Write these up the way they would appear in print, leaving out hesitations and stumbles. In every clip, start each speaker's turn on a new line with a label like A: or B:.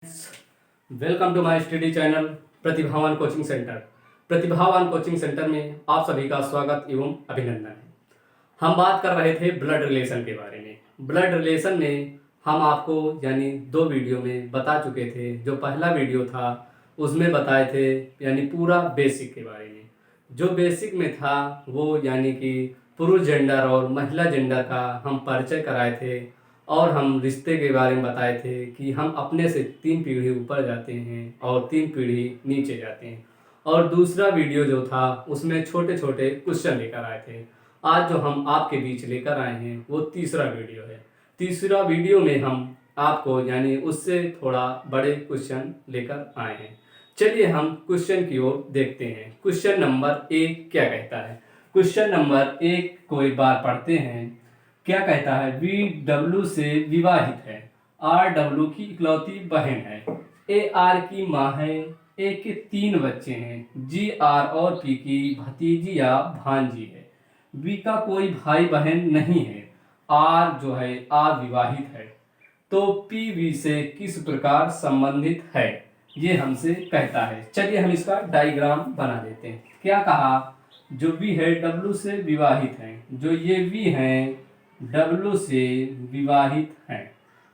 A: Welcome to my study channel Pratibhavan coaching centre. Pratibhavan coaching centre में आप सभी का स्वागत एवं अभिनंदन है। हम बात कर रहे थे ब्लड रिलेशन के बारे में। ब्लड रिलेशन में हम आपको यानी 2 वीडियो में बता चुके थे। जो पहला वीडियो था उसमें बताए थे यानी पूरा बेसिक के बारे में। जो बेसिक में था वो यानी कि पुरुष जेंडर और महिला जेंडर का हम परिचय कराए थे और हम रिश्ते के बारे में बताए थे कि हम अपने से 3 पीढ़ी ऊपर जाते हैं और 3 पीढ़ी नीचे जाते हैं। और दूसरा वीडियो जो था उसमें छोटे छोटे क्वेश्चन लेकर आए थे। आज जो हम आपके बीच लेकर आए हैं वो तीसरा वीडियो है। तीसरा वीडियो में हम आपको यानी उससे थोड़ा बड़े क्वेश्चन लेकर आए हैं। चलिए हम क्वेश्चन की ओर देखते हैं। क्वेश्चन नंबर 1 क्या कहता है। क्वेश्चन नंबर 1 को एक बार पढ़ते हैं। क्या कहता है, वी डब्ल्यू से विवाहित है, आर डब्ल्यू की इकलौती बहन है, ए आर की माँ है, ए के 3 बच्चे हैं, जी आर और पी की भतीजी या भांजी है, वी का कोई भाई बहन नहीं है, आर जो है अविवाहित है, तो पी वी से किस प्रकार संबंधित है, ये हमसे कहता है। चलिए हम इसका डायग्राम बना देते हैं। क्या कहा, जो वी है डब्ल्यू से विवाहित है, जो ये वी हैं डब्ल्यू से विवाहित हैं।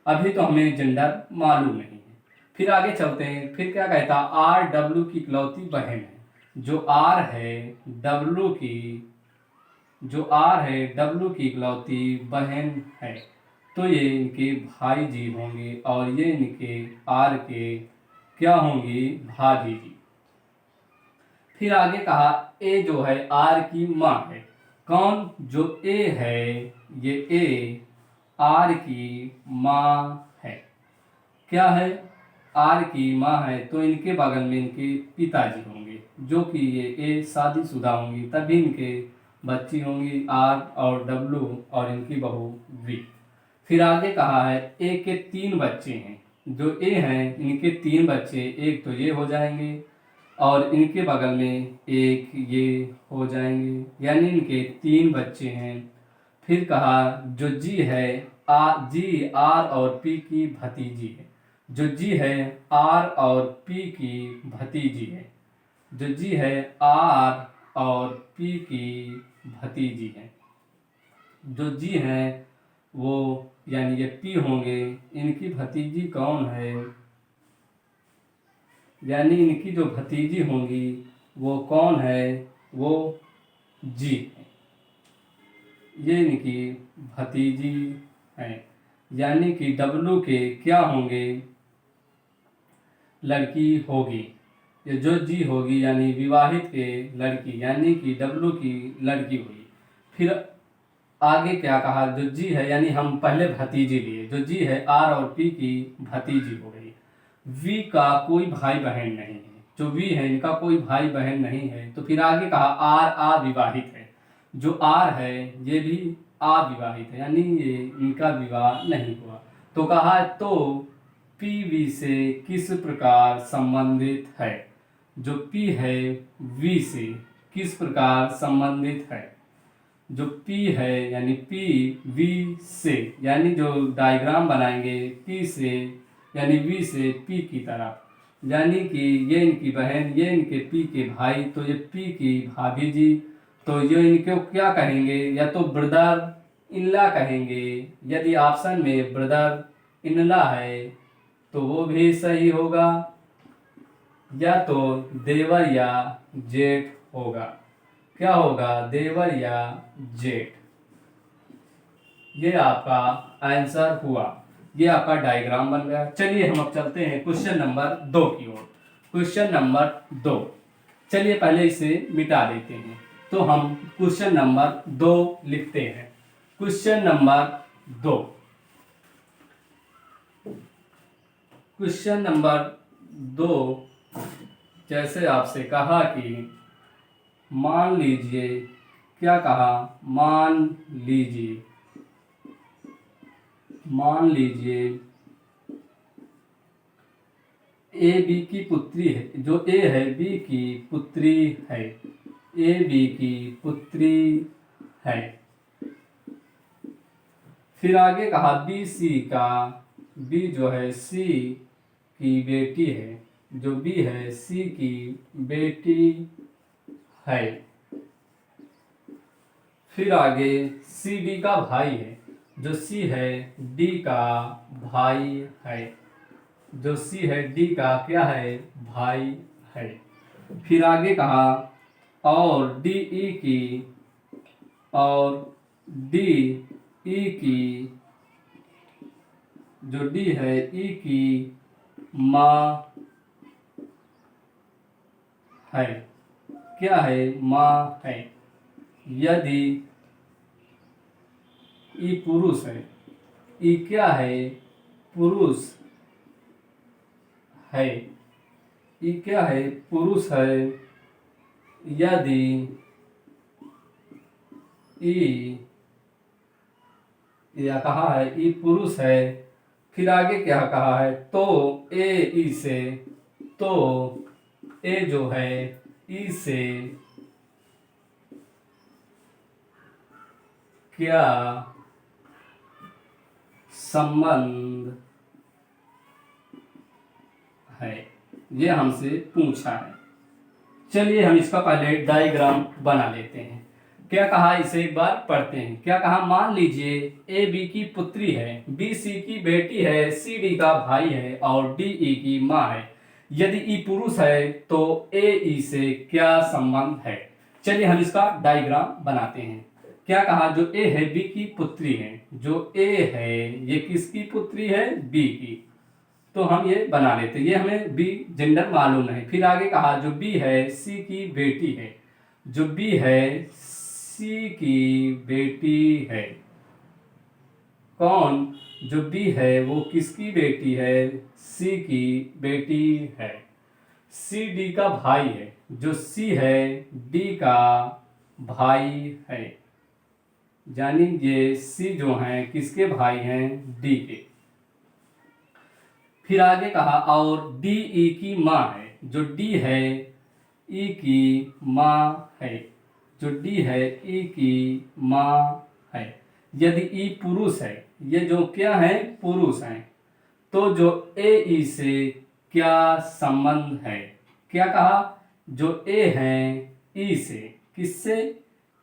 A: अभी तो हमें जेंडर मालूम नहीं है। फिर आगे चलते हैं। फिर क्या कहता, आर डब्ल्यू की इकलौती बहन है, जो आर है डब्ल्यू की इकलौती बहन है, तो ये इनके भाई जी होंगे और ये इनके आर के क्या होंगी, भाभी जी। फिर आगे कहा, ए जो है आर की माँ है। कौन, जो ए है ये ए आर की माँ है। क्या है, आर की माँ है, तो इनके बगल में इनके पिताजी होंगे, जो कि ये ए शादीशुदा होंगी, तभी इनके बच्ची होंगी आर और डब्लू और इनकी बहू वी। फिर आगे कहा है, ए के 3 बच्चे हैं। जो ए हैं इनके 3 बच्चे, एक तो ये हो जाएंगे और इनके बगल में एक ये हो जाएंगे, यानी इनके 3 बच्चे हैं। फिर कहा, जो जी है जी आर और पी की भतीजी है। जो जी है आर और पी की भतीजी है। जो जी है आर और पी की भतीजी है। जो जी हैं वो यानी ये पी होंगे, इनकी भतीजी कौन है, यानी इनकी जो भतीजी होंगी वो कौन है, वो जी है। ये इनकी भतीजी हैं, यानी कि डब्लू के क्या होंगे, लड़की होगी। ये जो जी होगी यानी विवाहित के लड़की, यानी कि डब्लू की लड़की हुई। फिर आगे क्या कहा, जो जी है यानी हम पहले भतीजी लिए, जो जी है आर और पी की भतीजी हो गई। वी का कोई भाई बहन नहीं है, जो वी है इनका कोई भाई बहन नहीं है। तो फिर आगे कहा, आर अविवाहित है। जो आर है ये भी अविवाहित है, यानी ये इनका विवाह नहीं हुआ। तो कहा, तो पी वी से किस प्रकार संबंधित है। जो पी है वी से किस प्रकार संबंधित है। जो P है यानी P V से, यानी जो डायग्राम बनाएंगे P से यानी V से P की तरफ, यानी कि ये इनकी बहन, ये इनके P के भाई, तो ये P की भाभी जी, तो ये इनको क्या कहेंगे, या तो ब्रदर इनला कहेंगे। यदि ऑप्शन में ब्रदर इनला है तो वो भी सही होगा, या तो देवर या जेठ होगा। क्या होगा, देवर या जेठ। ये आपका आंसर हुआ, ये आपका डायग्राम बन गया। चलिए हम अब चलते हैं क्वेश्चन नंबर 2 की ओर। क्वेश्चन नंबर 2, चलिए पहले इसे मिटा देते हैं। तो हम क्वेश्चन नंबर 2 लिखते हैं। क्वेश्चन नंबर 2, क्वेश्चन नंबर 2 जैसे आपसे कहा कि मान लीजिए, क्या कहा, मान लीजिए ए बी की पुत्री है। जो ए है बी की पुत्री है, ए बी की पुत्री है। फिर आगे कहा, बी सी का, बी जो है सी की बेटी है, जो बी है सी की बेटी है। फिर आगे सी डी का भाई है, जो सी है डी का भाई है, जो सी है डी का क्या है, भाई है। फिर आगे कहा और डी ई की, और डी ई की, जो डी है ई की माँ है, क्या है, माँ है। यदि ई पुरुष है, ई क्या है, पुरुष है, ई क्या है, पुरुष है। यदि ई, या कहा है ई पुरुष है, फिर आगे क्या कहा है, तो ए ई से, तो ए जो है ई से क्या संबंध है, ये हमसे पूछा है। चलिए हम इसका पहले डायग्राम बना लेते हैं। क्या कहा, इसे एक बार पढ़ते हैं। क्या कहा, मान लीजिए ए बी की पुत्री है, बी सी की बेटी है, सी डी का भाई है और डी ई की माँ है। यदि ई पुरुष है तो ए ई से क्या संबंध है। चलिए हम इसका डायग्राम बनाते हैं। क्या कहा, जो ए है बी की पुत्री है, जो ए है ये किसकी पुत्री है, बी की। तो हम ये बना लेते हैं, ये हमें बी जेंडर मालूम है। फिर आगे कहा जो बी है सी की बेटी है, जो बी है सी की बेटी है। कौन, जो बी है वो किसकी बेटी है, सी की बेटी है। सी डी का भाई है, जो सी है डी का भाई है। यानी ये सी जो है किसके भाई हैं, डी के। फिर आगे कहा और डी ई की माँ है, जो डी है ई की माँ है, जो डी है ई की माँ है। यदि ई पुरुष है, ये जो क्या है, पुरुष है, तो जो ए ई से क्या संबंध है। क्या कहा, जो ए है ई से, किससे,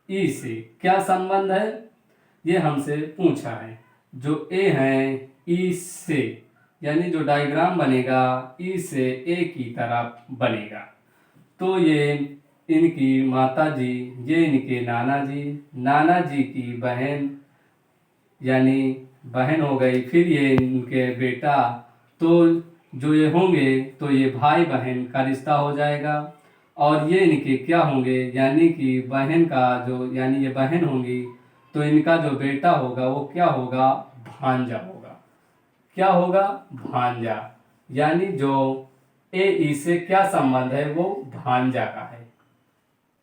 A: ई से क्या संबंध है, ये हमसे पूछा है। जो ए है ई से, यानी जो डायग्राम बनेगा ई से ए की तरफ बनेगा। तो ये इनकी माता जी, ये इनके नाना जी, नाना जी की बहन यानी बहन हो गई। फिर ये इनके बेटा, तो जो ये होंगे तो ये भाई बहन का रिश्ता हो जाएगा। और ये इनके क्या होंगे, यानी कि बहन का जो, यानी ये बहन होंगी तो इनका जो बेटा होगा वो क्या होगा, भांजा होगा। क्या होगा, भांजा। यानी जो ए ई से क्या संबंध है, वो भांजा का है।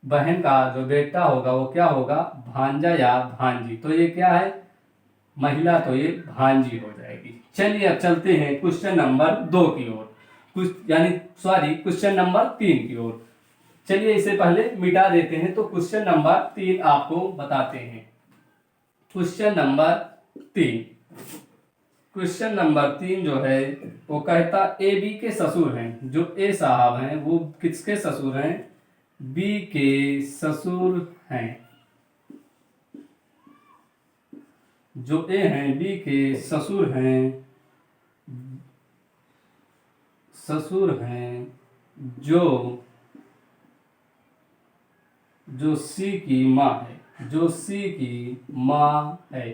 A: बहन का जो बेटा होगा वो क्या होगा, भांजा या भांजी। तो ये क्या है, महिला, तो ये भांजी हो जाएगी। चलिए अब चलते हैं क्वेश्चन नंबर 2 की ओर, कुछ यानी सॉरी क्वेश्चन नंबर 3 की ओर। चलिए इसे पहले मिटा देते हैं, तो क्वेश्चन नंबर 3 आपको बताते हैं। क्वेश्चन नंबर 3, क्वेश्चन नंबर 3 जो है वो कहता ए बी के ससुर हैं, जो ए साहब हैं वो किसके ससुर हैं, बी के ससुर हैं। जो ए हैं बी के ससुर हैं, ससुर हैं, जो सी की माँ है, जो सी की माँ है।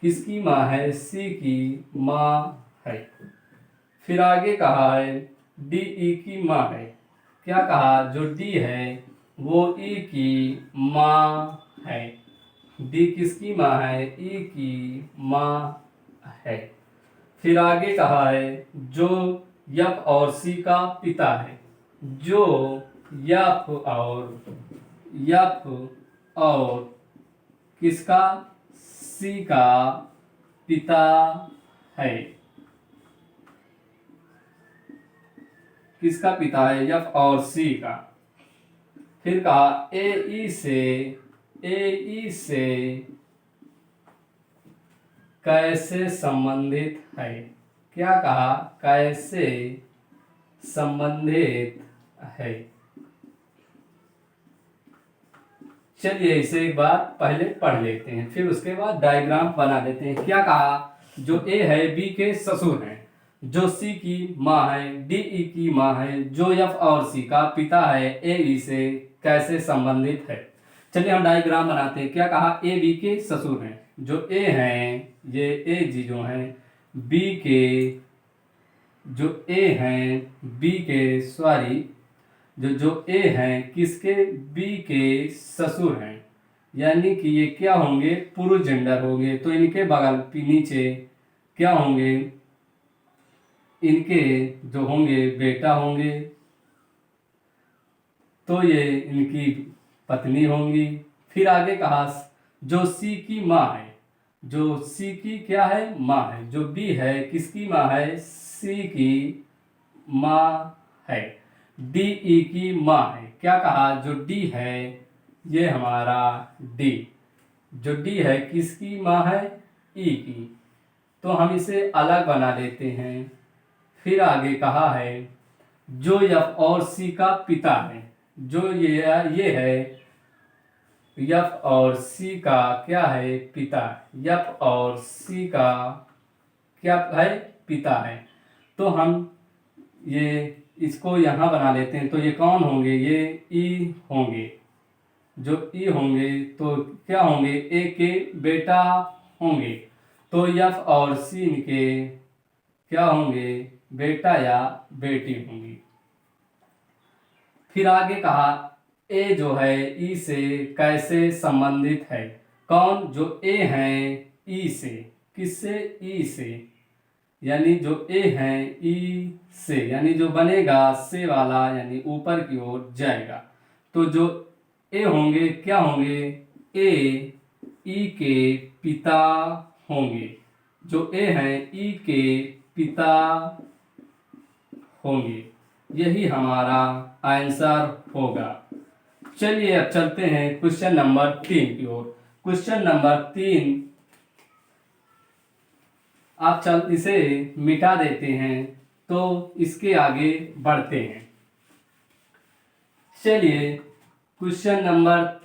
A: किसकी माँ है, सी की माँ है। फिर आगे कहा है डी ई की माँ है। क्या कहा, जो डी है वो ई की माँ है। डी किसकी माँ है, ई की माँ है। फिर आगे कहा है जो यफ और सी का पिता है, जो यफ और किसका, सी का पिता है। किसका पिता है, यफ और सी का। फिर कहा ए ई से कैसे संबंधित है। क्या कहा, कैसे संबंधित है। चलिए इसे एक बार पहले पढ़ लेते हैं, फिर उसके बाद डायग्राम बना देते हैं। क्या कहा, जो ए है बी के ससुर हैं, जो सी की माँ है डी ई की माँ है, जो एफ और सी का पिता है ए ई से कैसे संबंधित है। चलिए हम डायग्राम बनाते हैं। क्या कहा, ए बी के ससुर हैं, जो ए हैं ये ए जी जो हैं बी के, जो ए हैं बी के सॉरी जो ए हैं किसके, बी के ससुर हैं, यानी कि ये क्या होंगे, पुरुष जेंडर होंगे। तो इनके बगल नीचे क्या होंगे, इनके जो होंगे बेटा होंगे, तो ये इनकी पत्नी होंगी। फिर आगे कहा, जो सी की माँ है, जो सी की क्या है, माँ है, जो बी है किसकी माँ है, सी की माँ है, डी ई की माँ है। क्या कहा, जो डी है ये हमारा डी, जो डी है किसकी माँ है, ई की। तो हम इसे अलग बना देते हैं। फिर आगे कहा है, जो एफ और सी का पिता है, जो ये है एफ और सी का क्या है, पिता। एफ और सी का क्या है, पिता है। तो हम ये इसको यहाँ बना लेते हैं। तो ये कौन होंगे, ये ई होंगे। जो ई होंगे तो क्या होंगे, ए के बेटा होंगे। तो एफ और सी इनके क्या होंगे, बेटा या बेटी होंगी। फिर आगे कहा, ए जो है ई से कैसे संबंधित है। कौन, जो ए हैं ई से, किससे, ई से, यानी जो ए हैं ई से, यानी जो बनेगा से वाला, यानी ऊपर की ओर जाएगा। तो जो ए होंगे क्या होंगे, ए ई के पिता होंगे। जो ए हैं ई के पिता होंगे। यही हमारा आंसर होगा। चलिए अब चलते हैं क्वेश्चन नंबर 3 की ओर। क्वेश्चन नंबर 3 आप इसे मिटा देते हैं तो इसके आगे बढ़ते हैं। चलिए क्वेश्चन नंबर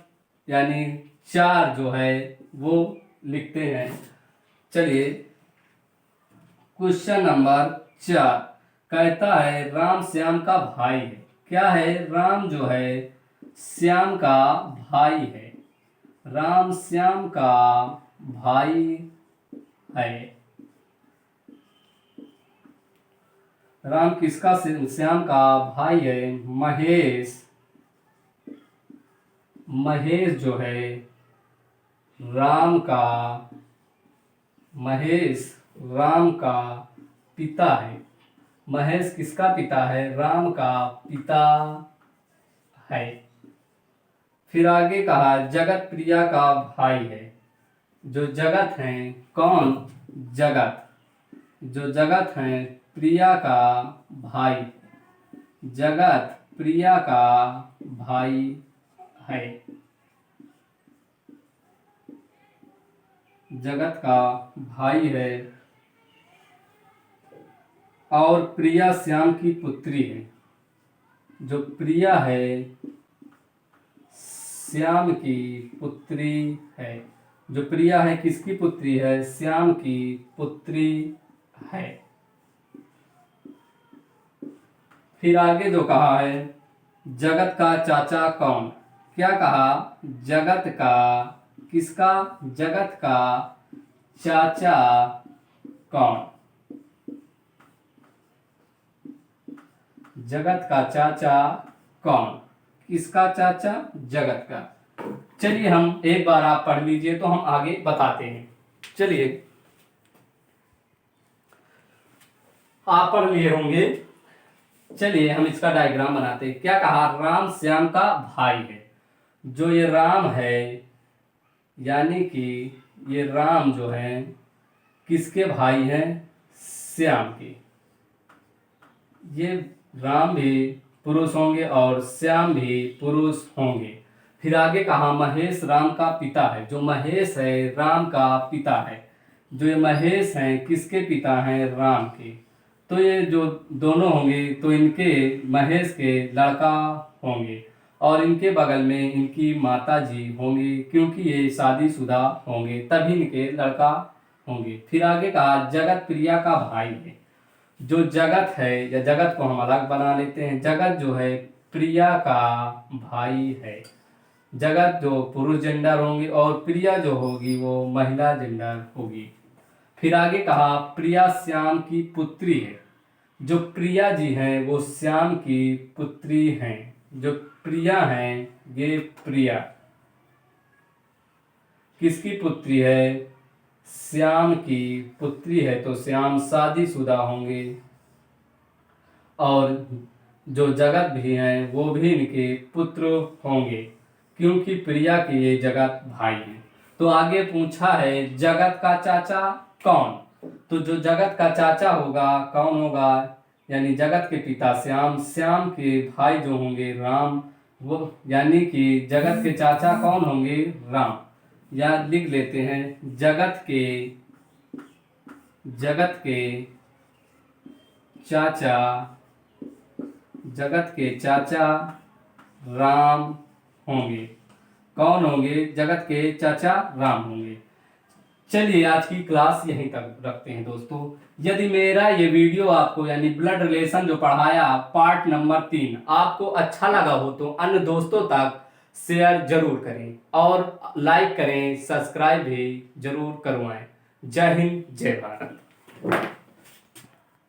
A: यानी 4 जो है वो लिखते हैं। चलिए क्वेश्चन नंबर 4 कहता है, राम श्याम का भाई है। क्या है, राम जो है श्याम का भाई है। राम श्याम का भाई है। राम किसका, श्याम का भाई है। महेश जो है महेश राम का पिता है। महेश किसका पिता है, राम का पिता है। फिर आगे कहा, जगत प्रिया का भाई है। जो जगत हैं, कौन, जगत, जो जगत हैं प्रिया का भाई, जगत प्रिया का भाई है। जगत का भाई है और प्रिया श्याम की पुत्री है। जो प्रिया है श्याम की पुत्री है। जो प्रिया है किसकी पुत्री है, श्याम की पुत्री है। फिर आगे जो कहा है, जगत का चाचा कौन। क्या कहा, जगत का, किसका, जगत का चाचा कौन। जगत का चाचा कौन, किसका चाचा, जगत का। चलिए हम एक बार आप पढ़ लीजिए तो हम आगे बताते हैं। चलिए आप पढ़ लिए होंगे। चलिए हम इसका डायग्राम बनाते हैं। क्या कहा, राम श्याम का भाई है। जो ये राम है यानी कि ये राम जो है किसके भाई हैं, श्याम के। ये राम भी पुरुष होंगे और श्याम भी पुरुष होंगे। फिर आगे कहा, महेश राम का पिता है। जो महेश है राम का पिता है। जो ये महेश हैं किसके पिता हैं, राम के। तो ये जो दोनों होंगे तो इनके महेश के लड़का होंगे और इनके बगल में इनकी माता जी होंगी, क्योंकि ये शादीशुदा होंगे तभी इनके लड़का होंगे। फिर आगे कहा जगत प्रिया का भाई है। जो जगत है या जगत को हम अलग बना लेते हैं, जगत जो है प्रिया का भाई है। जगत जो पुरुष जेंडर होंगे और प्रिया जो होगी वो महिला जेंडर होगी। फिर आगे कहा प्रिया श्याम की पुत्री है। जो प्रिया जी हैं वो श्याम की पुत्री हैं। जो प्रिया हैं ये प्रिया किसकी पुत्री है? श्याम की पुत्री है, तो श्याम शादीशुदा होंगे। और जो जगत भी हैं वो भी इनके पुत्र होंगे, क्योंकि प्रिया के ये जगत भाई हैं। तो आगे पूछा है जगत का चाचा कौन? तो जो जगत का चाचा होगा कौन होगा? यानी जगत के पिता श्याम, श्याम के भाई जो होंगे राम, वो यानी कि जगत के चाचा कौन होंगे? राम। या लिख लेते हैं जगत के चाचा राम होंगे। कौन होंगे? जगत के चाचा राम होंगे। चलिए आज की क्लास यहीं तक रखते हैं दोस्तों। यदि मेरा ये वीडियो आपको यानी ब्लड रिलेशन जो पढ़ाया पार्ट नंबर 3 आपको अच्छा लगा हो तो अन्य दोस्तों तक शेयर जरूर करें और लाइक करें, सब्सक्राइब भी जरूर करवाएं। जय हिंद, जय भारत।